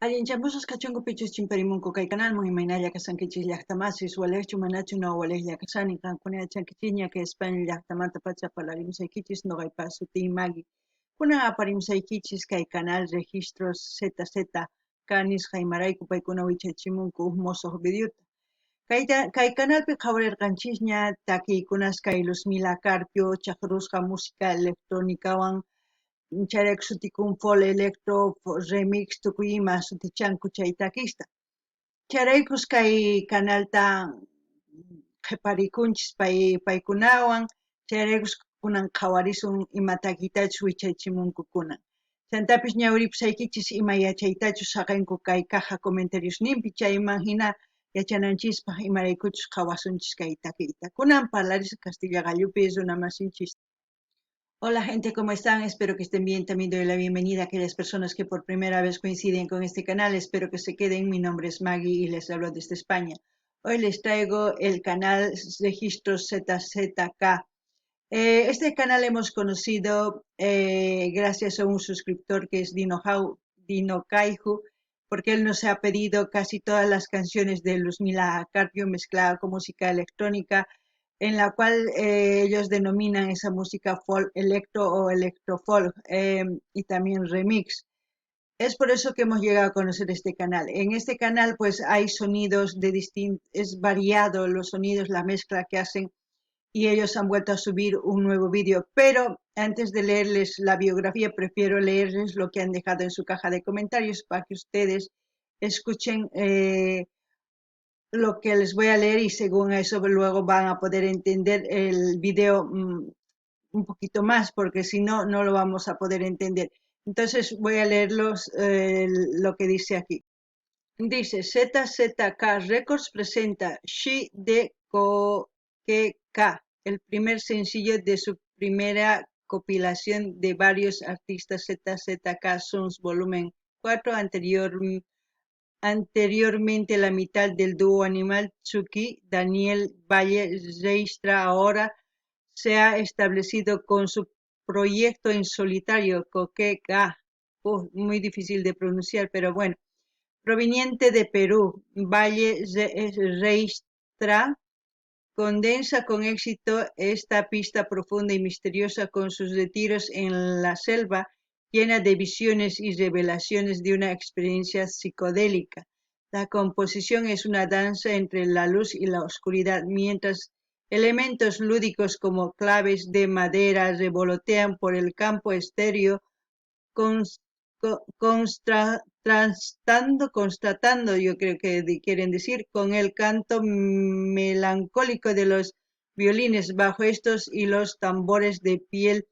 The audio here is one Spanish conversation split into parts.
Allinchamusas kachunkupichus chimparimunku kay kanalman imaynalla kasankichis llaqtamasis walekchu manachu no waleklla kasani qankuna yachankichis ña kay España llaqtamanta pacha parlarimsaykichis noqaypas sutii Maggie. Kunan aparimsaykichis kay canal registros ZZK nisqa imarayku paykuna wichachimunku mosoq videota. Kay canalpi qhawarirqanchisña takiykunasqa kay Luzmila Carpio chaqrusqa música electrónicawan chayraykun sutikun folk electro remix tukuy ima sutichanku chay takista. Chayraykus kay canalta qhiparikunchis paykunawan chayraykus kunan qhawarisun ima takitachus wichachimunku kunan. Chantapis ñawiripusaykichis ima yachaytachus haqinku kay caja comentariosninpi chayman hina yachananchispaq imaraykuchus qhawasunchis kay takiyta. Kunan parlarisqa Castilla Gallupi runa masinchis. Hola gente, ¿cómo están? Espero que estén bien. También doy la bienvenida a aquellas personas que por primera vez coinciden con este canal. Espero que se queden. Mi nombre es Maggie y les hablo desde España. Hoy les traigo el canal Registros ZZK. Este canal hemos conocido gracias a un suscriptor que es Dino Kaiju, porque él nos ha pedido casi todas las canciones de Luzmila Carpio mezclada con música electrónica, en la cual ellos denominan esa música folk electro o electrofolk y también remix. Es por eso que hemos llegado a conocer este canal. En este canal pues hay sonidos de distintos, es variado los sonidos, la mezcla que hacen, y ellos han vuelto a subir un nuevo vídeo. Pero antes de leerles la biografía, prefiero leerles lo que han dejado en su caja de comentarios para que ustedes escuchen lo que les voy a leer y según eso luego van a poder entender el video un poquito más, porque si no, no lo vamos a poder entender. Entonces voy a leerlos lo que dice aquí. Dice, ZZK Records presenta She de Kokeka, el primer sencillo de su primera compilación de varios artistas ZZK Sons Volumen 4, anteriormente la mitad del dúo Animal Tsuki, Daniel Valle Reistra ahora se ha establecido con su proyecto en solitario, Kokeka, muy difícil de pronunciar, pero bueno, proveniente de Perú, Valle Reistra condensa con éxito esta pista profunda y misteriosa con sus retiros en la selva, llena de visiones y revelaciones de una experiencia psicodélica. La composición es una danza entre la luz y la oscuridad, mientras elementos lúdicos como claves de madera revolotean por el campo estéreo, constatando, yo creo que quieren decir, con el canto melancólico de los violines bajo estos y los tambores de piel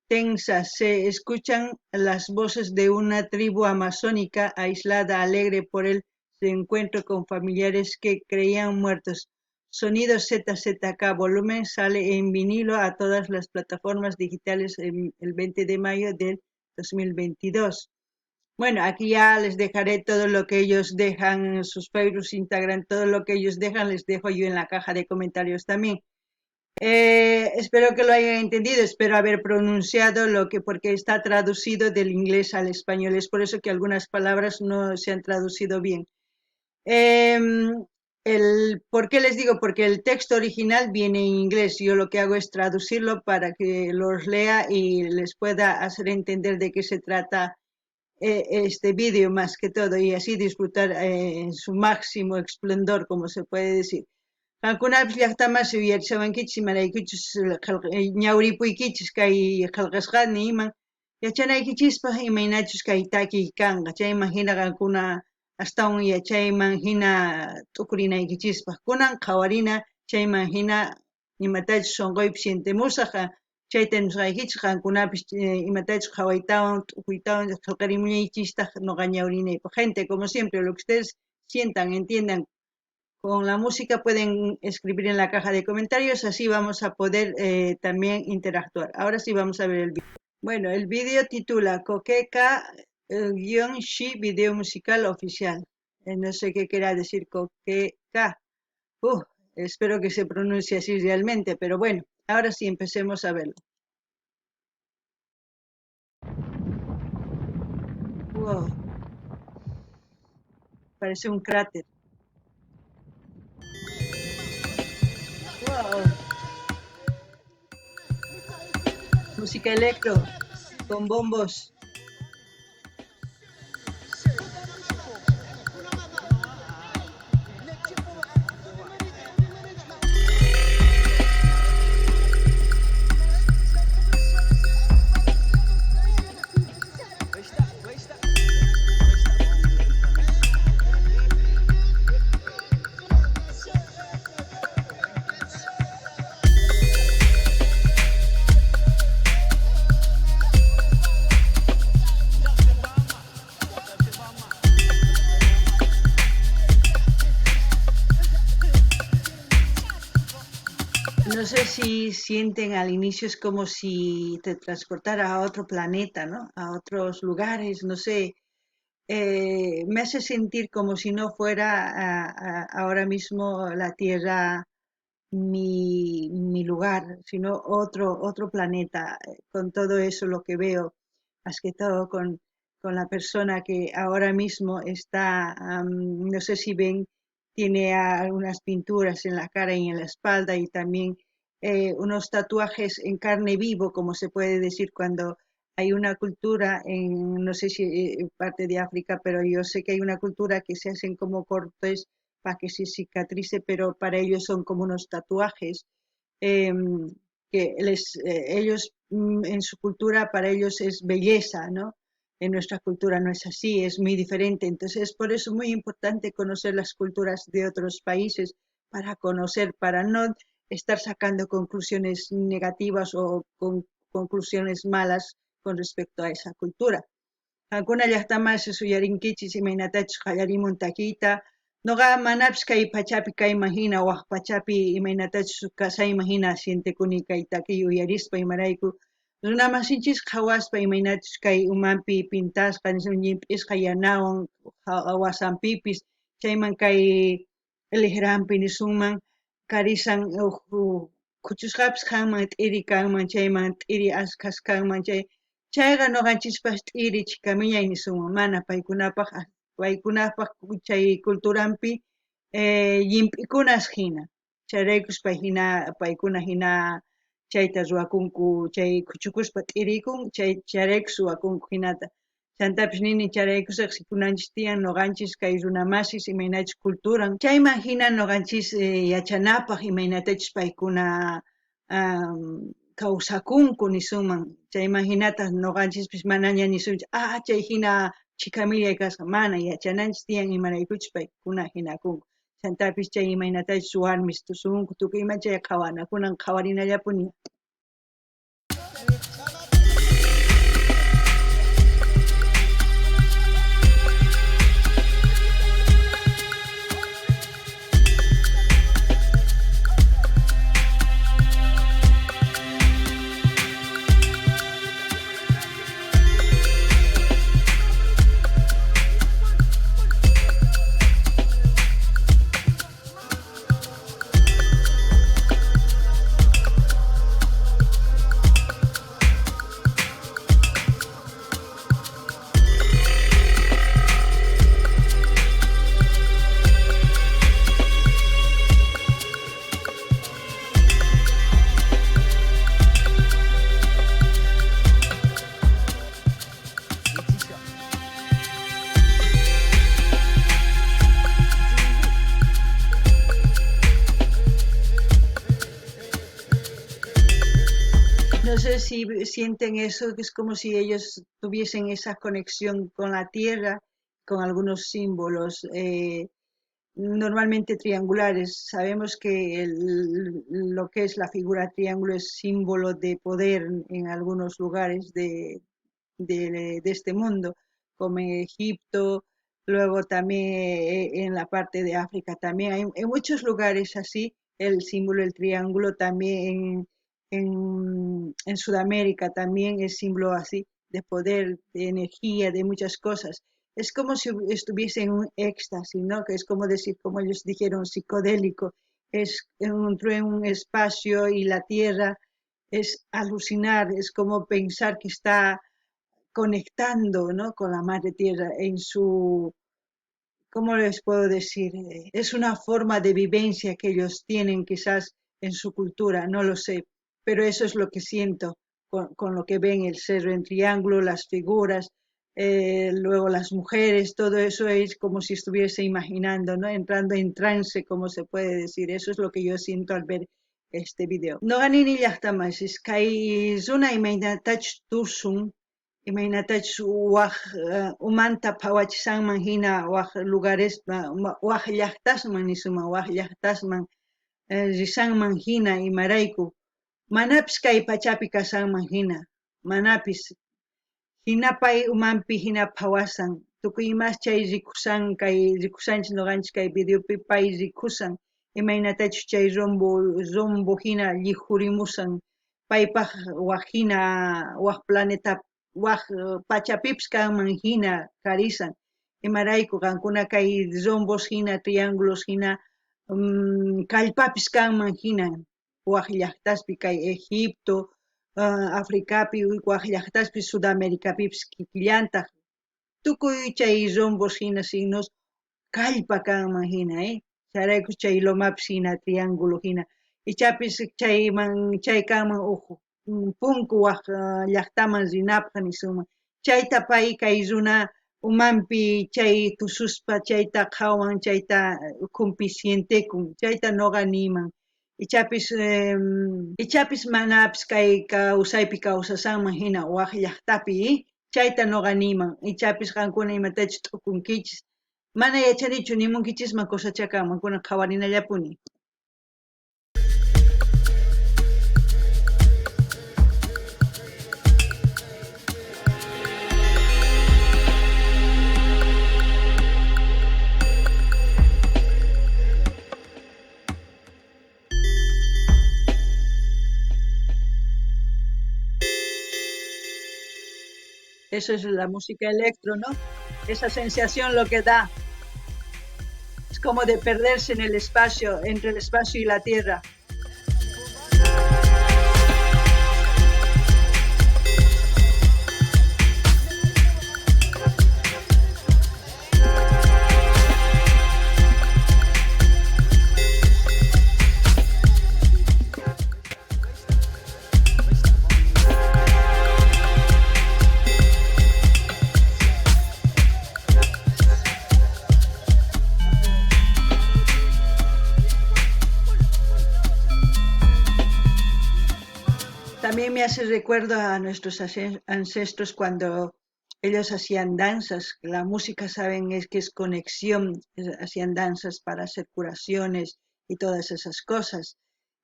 tensa. Se escuchan las voces de una tribu amazónica aislada, alegre por el reencuentro con familiares que creían muertos. Sonido ZZK volumen sale en vinilo a todas las plataformas digitales el 20 de mayo del 2022. Bueno, aquí ya les dejaré todo lo que ellos dejan en sus Facebook, Instagram, todo lo que ellos dejan les dejo yo en la caja de comentarios también. Espero que lo hayan entendido, espero haber pronunciado porque está traducido del inglés al español, es por eso que algunas palabras no se han traducido bien. ¿Por qué les digo? Porque el texto original viene en inglés, yo lo que hago es traducirlo para que los lea y les pueda hacer entender de qué se trata este vídeo más que todo y así disfrutar en su máximo esplendor, como se puede decir. Qankunapish llaqtaman uyarichawankichis imaraykuchus ñawripuykichis kay qillqasqani iman yachanaykichispaq imaynachus kay takiy kanqa chayman hina qankuna astawan yachayman hina t'ukurinaykichispaq kunan qhawarina chayman hina imatachus sunquypi sientimusaq chayta nisqaykichis qankunapish imatachus qhawaytawan t'ukuytawan qillqarimuñaychistaq noqa ñawrinaypaq. Gente, como siempre, lo que ustedes sientan, entiendan con la música pueden escribir en la caja de comentarios, así vamos a poder también interactuar. Ahora sí vamos a ver el vídeo. Bueno, el vídeo titula Kokeka-Shi video musical oficial. No sé qué quiera decir Kokeka. Espero que se pronuncie así realmente, pero bueno, ahora sí empecemos a verlo. Wow. parece un cráter. Wow, música electro con bombos. No sé si sienten al inicio es como si te transportara a otro planeta, ¿no? A otros lugares, no sé. Me hace sentir como si no fuera ahora mismo la Tierra mi lugar, sino otro planeta, con todo eso lo que veo, más que todo con la persona que ahora mismo está, no sé si ven, tiene algunas pinturas en la cara y en la espalda y también unos tatuajes en carne vivo, como se puede decir cuando hay una cultura en, no sé si parte de África, pero yo sé que hay una cultura que se hacen como cortes para que se cicatrice, pero para ellos son como unos tatuajes eh, que ellos en su cultura para ellos es belleza, ¿no? En nuestra cultura no es así, es muy diferente. Entonces, por eso es muy importante conocer las culturas de otros países para conocer, para no estar sacando conclusiones negativas o conclusiones malas con respecto a esa cultura. Qamkuna llaqtaman suyarinkichis imaynatachus qallarimun takiyta. Nuqa manapas kay pachapi kayman hina waq pachapi imaynatachus kasayman hina sientekuni kay takiy uyarispa imarayku runa masinchis qhawaspa imaynachus kay umanpi pintasqa llimp'isqa yanawan wasanpipis chayman kay liqranpi nisunman karisan kuchusqapis kanman t'iri kanman chayman t'iri askhas kanman chayqa ñuqanchispas t'iri chikamiñay nisunman mana paykunapaq chay culturanpi llimp'ikunas hina chayraykuspa hina paykuna hina chayta ruwakunku chay kuchukuspa t'irikun chayraykus suwakunku hinata chantapis nini chayraykusaq sikunanchis tiyan ñuqanchis kay runa masis imaynachus culturan chayman hina ñuqanchis yachanapaq imaynatachus paykuna kawsakunku nisunman chayman hinata ñuqanchispis manaña nisunchik chay hina chikamillay kasqa mana yachananchis tiyan imaraykuchus paykuna hinakunku chantapis chay imaynatachus warmis tusunku tukuyman chay qhawanakunan qhawarinallapuni. No sé si sienten eso, que es como si ellos tuviesen esa conexión con la tierra, con algunos símbolos, normalmente triangulares. Sabemos que lo que es la figura triángulo es símbolo de poder en algunos lugares de este mundo, como en Egipto, luego también en la parte de África también. Hay en muchos lugares así, el símbolo del triángulo también en Sudamérica también es símbolo así de poder, de energía, de muchas cosas. Es como si estuviese en un éxtasis, ¿no? Que es como decir, como ellos dijeron, psicodélico. Entró en un espacio y la tierra es alucinar, es como pensar que está conectando, ¿no? Con la madre tierra ¿cómo les puedo decir? Es una forma de vivencia que ellos tienen quizás en su cultura, no lo sé, pero eso es lo que siento con lo que ven el cerro en triángulo, las figuras, luego las mujeres, todo eso es como si estuviese imaginando, ¿no? Entrando en trance, como se puede decir. Eso es lo que yo siento al ver este video. No ganini llaqtamas, es kai zuna imaynatach tusun, imaynatach waq umanta phawachisaqman hina waq lugares waq llaqtasman nisuma waq llaqtasman risanman hina imarayku manapis kay pachapi kasanman hina manapis hinapay umanpi hina phawasan tukuy imas chay rikusanchis noqanchis kay videopi pay rikusan imaynatachus chay rombo hina llihurimusan paypaq waq hina waq planeta waq pachapipis kanman hina karisan imarayku qankuna kay rombos hina triángulos hina kallpapis kanman hina waq llaqtaspi kay Egipto, Africapi waq llaqtaspi Sudamericapipis kikillantaq tukuy chay rombos hina signos kallpa kanman hina charaykus chay lomapis hina triángulo hina ichapis chay kanman punku waq llaqtaman rinapaq nisuma chayta pay kay runa umanpi chay tususpa chayta qhawan chayta compisientekun chayta noqa niman ichapis manapis kay kawsaypi kawsasanman hina waq llaqtapi chayta noqa niman ichapis qankuna imatachus t'ukunkichis mana yachanichu nimunkichisman cosachakanman kunan qhawarinallapuni. Eso es la música electro, ¿no? Esa sensación lo que da. Es como de perderse en el espacio, entre el espacio y la tierra. También me hace recuerdo a nuestros ancestros cuando ellos hacían danzas. La música, saben, es que es conexión. Hacían danzas para hacer curaciones y todas esas cosas.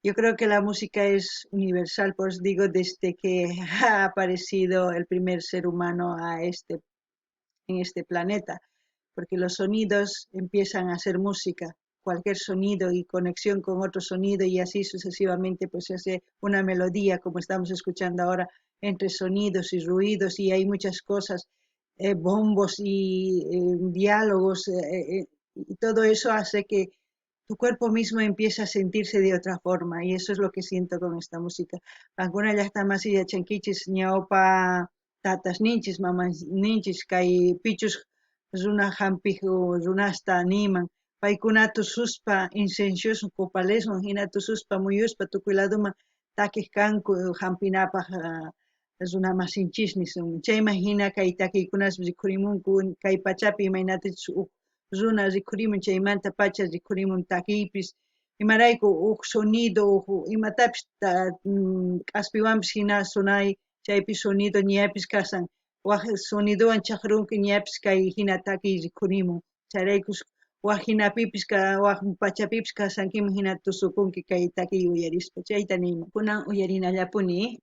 Yo creo que la música es universal, por eso digo, desde que ha aparecido el primer ser humano en este planeta, porque los sonidos empiezan a hacer música. Cualquier sonido y conexión con otro sonido y así sucesivamente pues se hace una melodía como estamos escuchando ahora entre sonidos y ruidos y hay muchas cosas, bombos y diálogos y todo eso hace que tu cuerpo mismo empiece a sentirse de otra forma y eso es lo que siento con esta música. Alguna ya está más y ya chanquichis ñaupa tatas ninchis, mamas ninchis, kay pichus runa hampiq runasta animan paykuna tususpa incensios copalesman hina tususpa muyuspa tukuy ladoman takiq kanku hampinapaq runamasinchis chayman hina kay takiykunas rikhurimunku kay pachapi imaynatachus runa rikhurimun chaymanta pacha rikhurimun takiypis imarayku sonido imatapis k'aspiwanpis hina sonay chaypi sonido ñapis kasan waq sonidowan chaqrunki ñapis kay hina takiy rikhurimun charaykus waq hinapipis waq pachapipis kasankiman hina tusukunki kay takiy uyarispa chayta niyman kunan uyarinallapuni.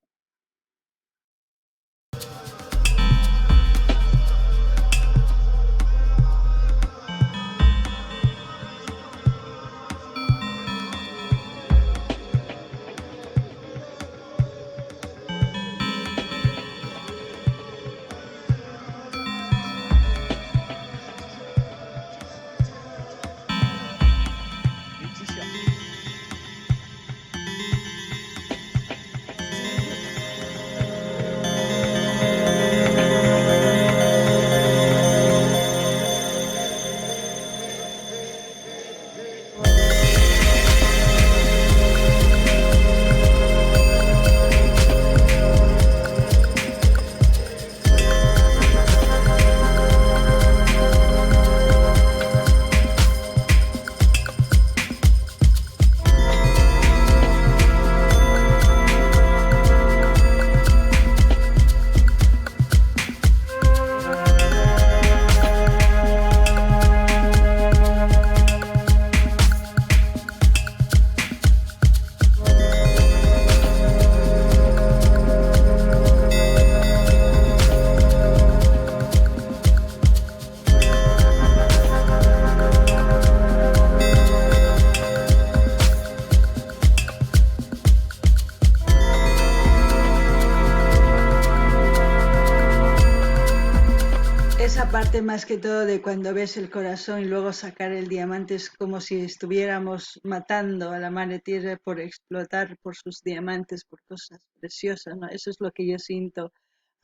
parte más que todo de cuando ves el corazón y luego sacar el diamante es como si estuviéramos matando a la madre tierra por explotar por sus diamantes, por cosas preciosas, ¿no? Eso es lo que yo siento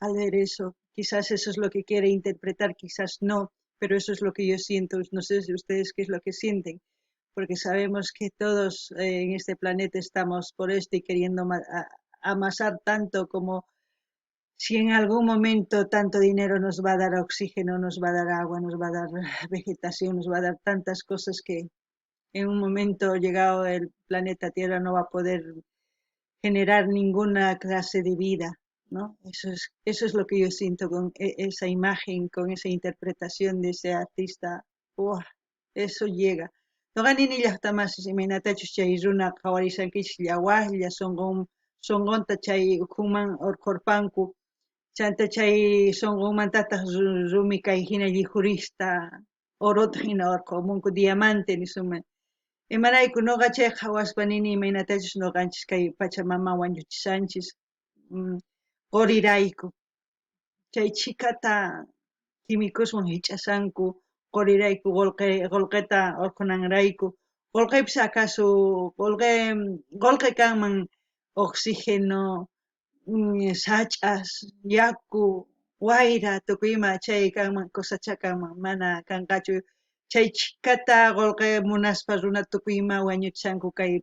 al ver eso. Quizás eso es lo que quiere interpretar, quizás no, pero eso es lo que yo siento. No sé si ustedes qué es lo que sienten, porque sabemos que todos en este planeta estamos por esto y queriendo amasar tanto como si en algún momento tanto dinero nos va a dar oxígeno, nos va a dar agua, nos va a dar vegetación, nos va a dar tantas cosas que en un momento llegado el planeta Tierra no va a poder generar ninguna clase de vida, ¿no? Eso es lo que yo siento con esa imagen, con esa interpretación de ese artista. ¡Uah! Eso llega. Noqanini llaqtamas imaynatachus chay runa qhawarisankichis llawaqlla sonqonta chay ukhuman urqurpanku chanta chay sonqonmantataq rumi kay hina llihurista oruta hina urqumunku diamante nisuman imarayku nuqa chay qhawaspanini imaynatachus nuqanchis kay Pachamama wañuchisanchis qurirayku chay chikata quimikuswan hich'asanku qurirayku qullqita urqunanrayku qullqipis acaso qullqi kanman oxígeno sach'as yaku wayra tukuyma chay kanman cosacha kanman mana kanqachu chay chikata qullqi munaspa runa tukuyma wañuchisanku kay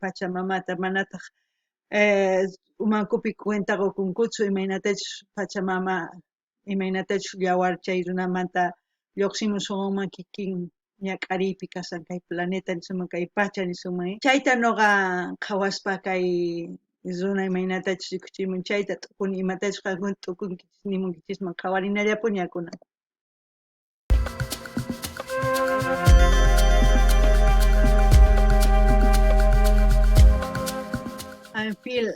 Pachamamata manataq umankupi cuenta qukunkuchu imaynatachus Pachamama imaynatachus yawar chay runamanta lluqsimun sunqunman kikin ñak'ariypi kasan kay planeta nisuman kay pacha nisuman chayta nuqa qhawaspa kay runa imaynatachus rikuchimun chayta t'upuni imatachus qankunata t'ukunkichis nimunkichisman qhawarinallapuni yakuna. I feel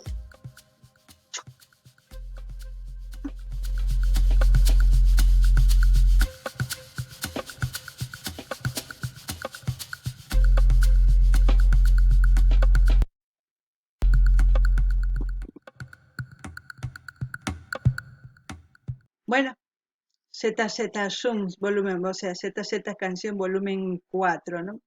bueno, ZZ Zoom volumen, o sea, ZZ canción volumen 4, ¿no?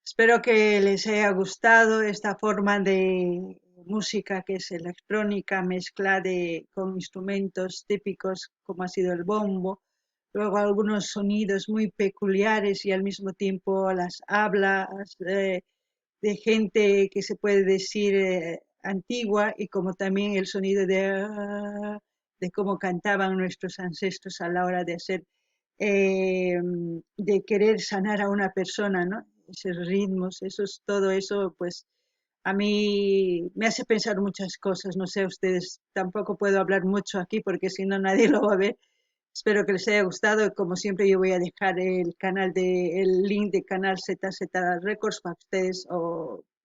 Espero que les haya gustado esta forma de música que es electrónica, mezcla con instrumentos típicos como ha sido el bombo, luego algunos sonidos muy peculiares y al mismo tiempo las hablas de gente que se puede decir antigua y como también el sonido de cómo cantaban nuestros ancestros a la hora de hacer, de querer sanar a una persona, ¿no? Esos ritmos, todo eso, pues a mí me hace pensar muchas cosas, no sé, ustedes tampoco puedo hablar mucho aquí porque si no nadie lo va a ver. Espero que les haya gustado. Como siempre, yo voy a dejar el link de canal ZZ Records para que ustedes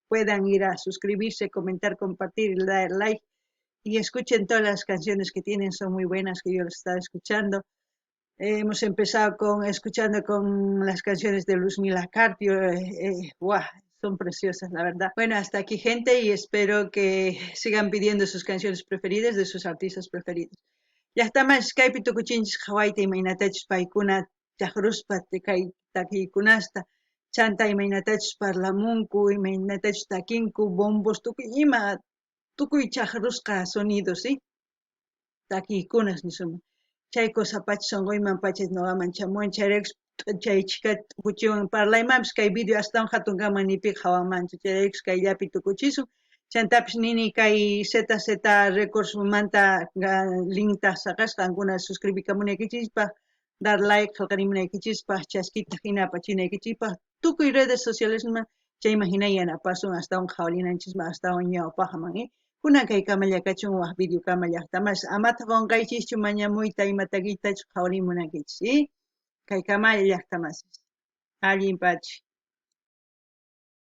puedan ir a suscribirse, comentar, compartir, dar like y escuchen todas las canciones que tienen, son muy buenas que yo las estaba escuchando. Hemos empezado escuchando con las canciones de Luzmila Carpio, ¡guau! Son preciosas, la verdad. Bueno, hasta aquí, gente, y espero que sigan pidiendo sus canciones preferidas de sus artistas preferidos. Llaqtaman Skype tukuchinchis qhawayta imaynatachus paykuna chaqruspa kay takiykunasta chanta imaynatachus parlamunku imaynatachus takinku bombos tukuy chaqrusqa sonidos, ¿sí? Takiykunas nisuman chay kusapachus sunquymanpachis noqaman chamuwan chayraykus chay chikata tukuchiwan parlaymanpis kay video astawan hatunkaman nipiqa hawanmanchu chayraykus kayllapi tukuchisun chantapis nini kay ZZ Records manta linkta saqasqa qankuna suscribikamunaykichikpaq dar like qillqarimunaykichikpaq chaskita hinapa chinaykichikpaq tukuy redes socialesman chayman hina yanapasun astawan qhawarinanchikman astawan ñawpaqman kunan kaykamalla kachun waq videokama llaqtamas amata qunqaychischu mañamuyta imatakitachu qhawarimunankichik kaykamalla llaqtamas allinpachi.